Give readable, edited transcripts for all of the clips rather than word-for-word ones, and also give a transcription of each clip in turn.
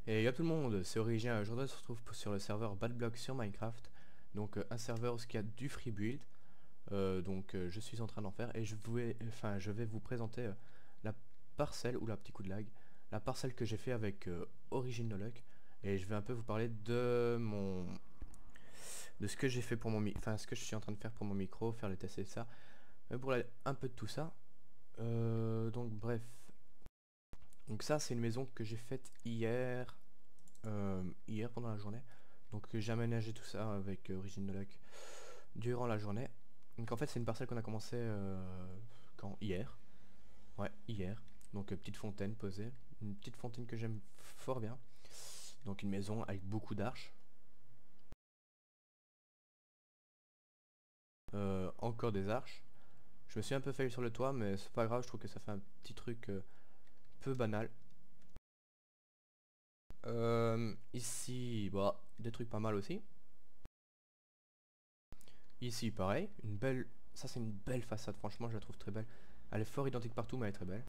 Et y'a tout le monde, c'est Origin. Aujourd'hui on se retrouve sur le serveur Badblock sur Minecraft. Donc un serveur où il y a du free build. Je suis en train d'en faire et je vais vous présenter la parcelle, ou la petit coup de lag, la parcelle que j'ai fait avec Origin No Luck. Et je vais un peu vous parler de ce que j'ai fait pour ce que je suis en train de faire pour mon micro, faire les tests et ça. Mais pour un peu de tout ça. Donc bref. Donc ça c'est une maison que j'ai faite hier pendant la journée. Donc j'ai aménagé tout ça avec Origin No Luck durant la journée. Donc en fait c'est une parcelle qu'on a commencé quand hier. Ouais, hier. Donc petite fontaine posée. Une petite fontaine que j'aime fort bien. Donc une maison avec beaucoup d'arches. Encore des arches. Je me suis un peu failli sur le toit, mais c'est pas grave, je trouve que ça fait un petit truc peu banal. Ici, bah, des trucs pas mal aussi. Ici, pareil, une belle... Ça, c'est une belle façade, franchement, je la trouve très belle. Elle est fort identique partout, mais elle est très belle.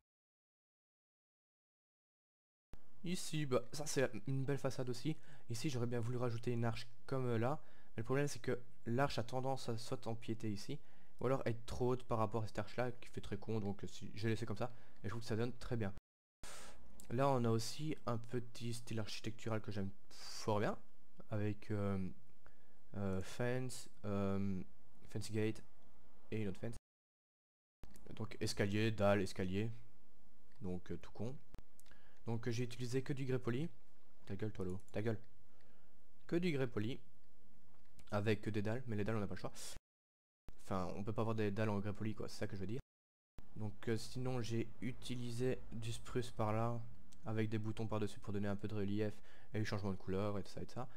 Ici, bah, ça, c'est une belle façade aussi. Ici, j'aurais bien voulu rajouter une arche comme là. Mais le problème, c'est que l'arche a tendance à soit empiéter ici, ou alors être trop haute par rapport à cette arche-là, qui fait très con, donc si, j'ai laissé comme ça. Et je trouve que ça donne très bien. Là, on a aussi un petit style architectural que j'aime fort bien, avec fence gate et une autre fence. Donc escalier, dalle, escalier. Donc tout con. Donc j'ai utilisé que du grès poli. Ta gueule toi l'eau, ta gueule. Que du grès poli. Avec des dalles, mais les dalles on n'a pas le choix. Enfin on peut pas avoir des dalles en grès poli quoi, c'est ça que je veux dire. Donc sinon j'ai utilisé du spruce par là. Avec des boutons par dessus pour donner un peu de relief. Et du changement de couleur et tout ça et tout ça.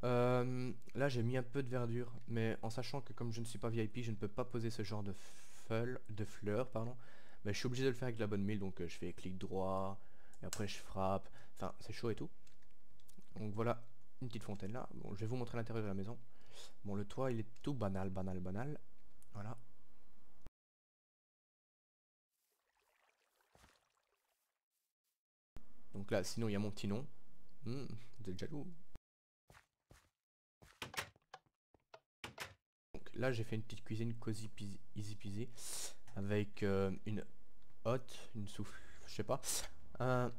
Là j'ai mis un peu de verdure. Mais en sachant que comme je ne suis pas VIP, je ne peux pas poser ce genre de fleurs, pardon. Mais je suis obligé de le faire avec la bonne mille, donc je fais clic droit, et après je frappe, enfin c'est chaud et tout. Donc voilà, une petite fontaine là. Bon, je vais vous montrer l'intérieur de la maison. Bon, le toit il est tout banal, banal, banal. Voilà. Donc là, sinon il y a mon petit nom. Vous êtes jaloux. Donc là j'ai fait une petite cuisine cosy peasy, easy peasy. Avec une hotte, une souffle, je sais pas. Un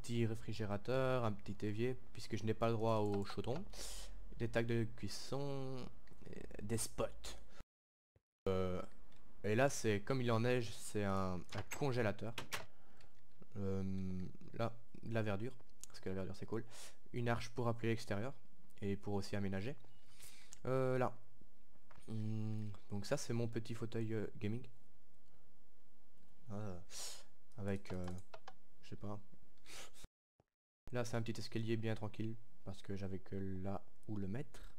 petit réfrigérateur, un petit évier, puisque je n'ai pas le droit au chaudron. Des tacs de cuisson, des spots. Euh, et là, c'est comme il en neige, c'est un congélateur. Là, de la verdure, parce que la verdure c'est cool. Une arche pour appeler l'extérieur et pour aussi aménager. Là. Donc ça, c'est mon petit fauteuil gaming. Ah, avec, je sais pas. Là, c'est un petit escalier bien tranquille, parce que j'avais que là où le mettre.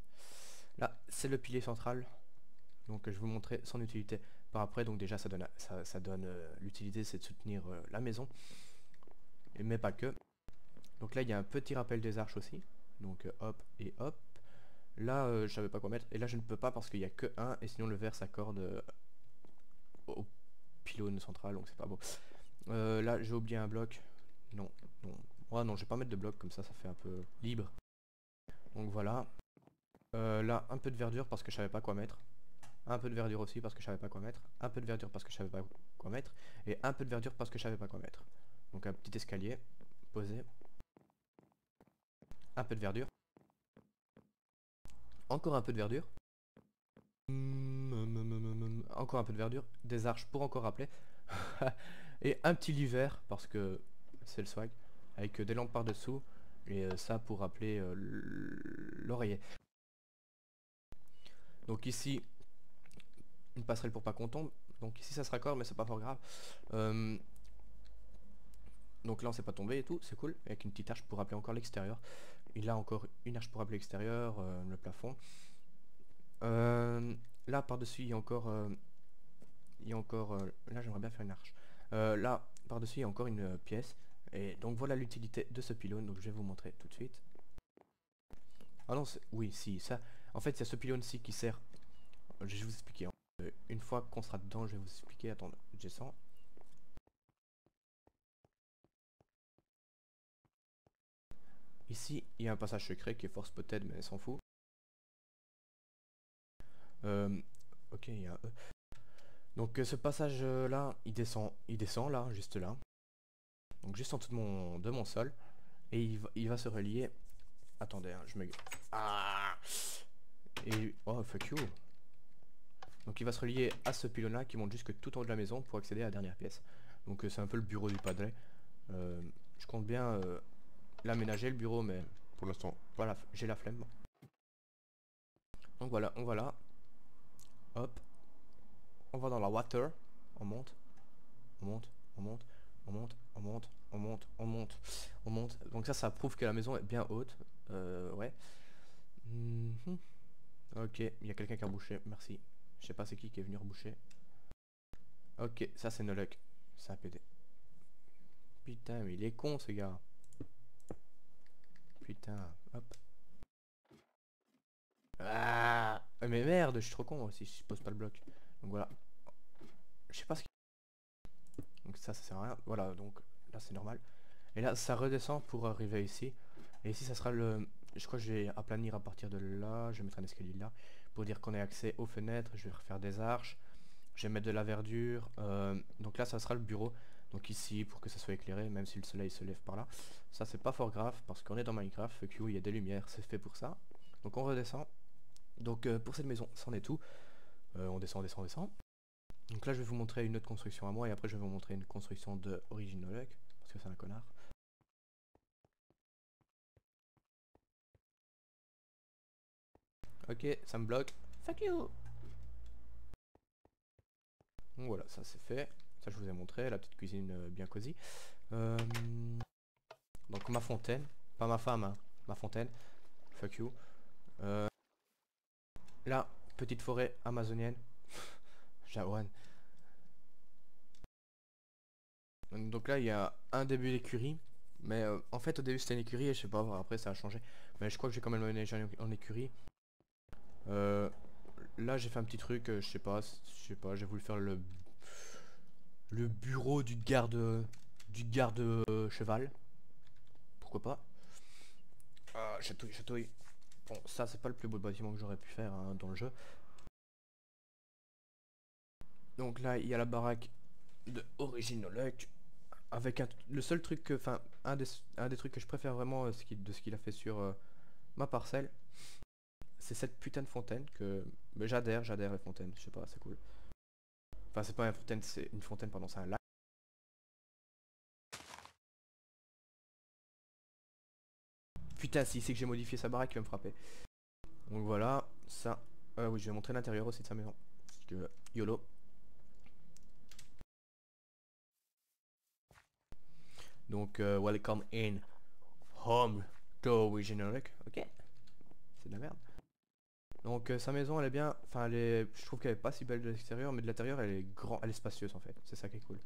Là, c'est le pilier central. Donc je vais vous montrer son utilité par après. Donc déjà ça donne l'utilité, c'est de soutenir la maison, mais pas que. Donc là il y a un petit rappel des arches aussi. Donc hop et hop. Là je savais pas quoi mettre. Et là je ne peux pas parce qu'il n'y a que un. Et sinon le verre s'accorde au pylône central. Donc c'est pas beau. Là j'ai oublié un bloc. Non, non. Ouais, non, je vais pas mettre de bloc comme ça fait un peu libre. Donc voilà. Là un peu de verdure parce que je savais pas quoi mettre. Un peu de verdure aussi parce que je savais pas quoi mettre. Un peu de verdure parce que je savais pas quoi mettre. Et un peu de verdure parce que je savais pas quoi mettre. Donc un petit escalier posé. Un peu de verdure. Encore un peu de verdure. Encore un peu de verdure. Des arches pour encore rappeler. Et un petit lit vert parce que c'est le swag. Avec des lampes par dessous. Et ça pour rappeler l'oreiller. Donc ici, une passerelle pour pas qu'on tombe. Donc ici ça se raccorde mais c'est pas fort grave. Donc là on s'est pas tombé et tout, c'est cool. Avec une petite arche pour rappeler encore l'extérieur. Il a encore une arche pour rappeler l'extérieur, le plafond. Là par-dessus il y a encore... là j'aimerais bien faire une arche. Là par-dessus il y a encore une pièce. Et donc voilà l'utilité de ce pylône. Donc je vais vous montrer tout de suite. Ah non, oui, si, ça... En fait il y a ce pylône-ci qui sert... Je vais vous expliquer. Une fois qu'on sera dedans, je vais vous expliquer. Attends, je descends. Ici, il y a un passage secret qui est force peut-être, mais elle s'en fout. Ok, il y a un E. Donc ce passage là, il descend là, juste là. Donc juste en dessous de mon sol. Et il va se relier. Attendez, hein, je me... Ah. Et... Oh, fuck you. Donc il va se relier à ce pylône-là qui monte jusque tout en haut de la maison pour accéder à la dernière pièce. Donc c'est un peu le bureau du padre. Je compte bien l'aménager le bureau, mais pour l'instant, voilà, j'ai la flemme. Donc voilà, on va là. Hop. On va dans la water. On monte. On monte. On monte. On monte. On monte. On monte. On monte. On monte. Donc ça prouve que la maison est bien haute. Ouais. Ok, il y a quelqu'un qui a rebouché, merci. Je sais pas c'est qui est venu reboucher. Ok, ça c'est Nolok. Ça a pété. Putain, mais il est con ce gars. Putain, hop. Ah, mais merde, je suis trop con aussi, je pose pas le bloc. Donc voilà. Je sais pas ce qui... Donc ça sert à rien. Voilà, donc là c'est normal. Et là ça redescend pour arriver ici. Et ici ça sera le... Je crois que je vais aplanir à partir de là. Je vais mettre un escalier là. Pour dire qu'on ait accès aux fenêtres. Je vais refaire des arches. Je vais mettre de la verdure. Donc là ça sera le bureau. Donc ici pour que ça soit éclairé. Même si le soleil se lève par là. Ça c'est pas fort grave. Parce qu'on est dans Minecraft. Fuck you, il y a des lumières. C'est fait pour ça. Donc on redescend. Donc pour cette maison, c'en est tout. On descend, descend, descend. Donc là je vais vous montrer une autre construction à moi. Et après je vais vous montrer une construction de Original. Parce que c'est un connard. Ok, ça me bloque. Fuck you. Donc voilà, ça c'est fait. Ça je vous ai montré, la petite cuisine bien cosy. Donc ma fontaine. Pas ma femme, hein. Ma fontaine. Fuck you. Là, petite forêt amazonienne. Jawan. Donc là, il y a un début d'écurie. Mais en fait, au début c'était une écurie et je sais pas, après ça a changé. Mais je crois que j'ai quand même ménagé en écurie. Là, j'ai fait un petit truc, je sais pas, j'ai voulu faire le bureau du garde cheval. Pourquoi pas. Ah, chatouille, chatouille. Bon, ça c'est pas le plus beau bâtiment que j'aurais pu faire hein, dans le jeu. Donc là, il y a la baraque de Original Luck. Avec le seul truc que, enfin, un des trucs que je préfère vraiment de ce qu'il a fait sur ma parcelle, c'est cette putain de fontaine que j'adhère les fontaines, je sais pas, c'est cool. Enfin, c'est pas une fontaine, c'est une fontaine, pardon, c'est un lac. Putain, si c'est que j'ai modifié sa baraque, il va me frapper. Donc voilà, ça. Oui, je vais montrer l'intérieur aussi de sa maison. Parce que YOLO. Donc, welcome in home to Original Luck. Ok, c'est de la merde. Donc sa maison elle est bien, enfin je trouve qu'elle est pas si belle de l'extérieur, mais de l'intérieur elle est elle est spacieuse en fait, c'est ça qui est cool.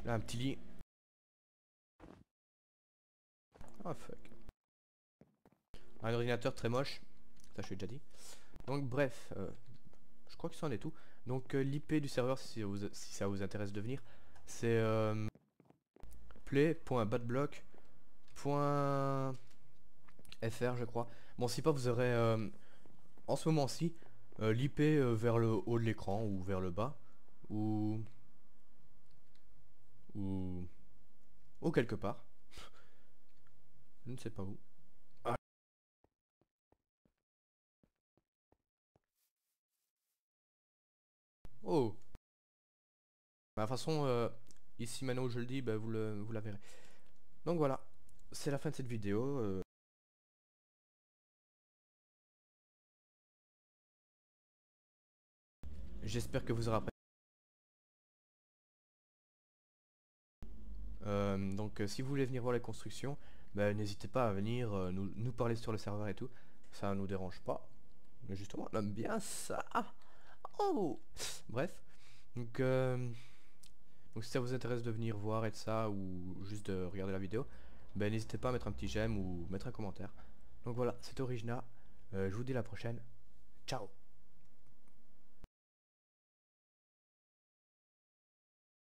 Là un petit lit. Oh fuck. Un ordinateur très moche, ça je l'ai déjà dit. Donc bref, je crois que ça en est tout. Donc l'IP du serveur si ça vous intéresse de venir, c'est play.badblock.fr je crois. Bon si pas vous aurez en ce moment-ci l'IP vers le haut de l'écran ou vers le bas ou ou ou quelque part. Je ne sais pas où. Ah. Oh. Bah, de toute façon, ici maintenant où je le dis, bah, vous la verrez. Donc voilà, c'est la fin de cette vidéo. J'espère que vous aurez apprécié. Donc si vous voulez venir voir les constructions, bah, n'hésitez pas à venir nous parler sur le serveur et tout. Ça nous dérange pas. Mais justement, on aime bien ça. Oh. Bref. Donc, donc si ça vous intéresse de venir voir et de ça, ou juste de regarder la vidéo, bah, n'hésitez pas à mettre un petit j'aime ou mettre un commentaire. Donc voilà, c'était Origina. Je vous dis à la prochaine. Ciao.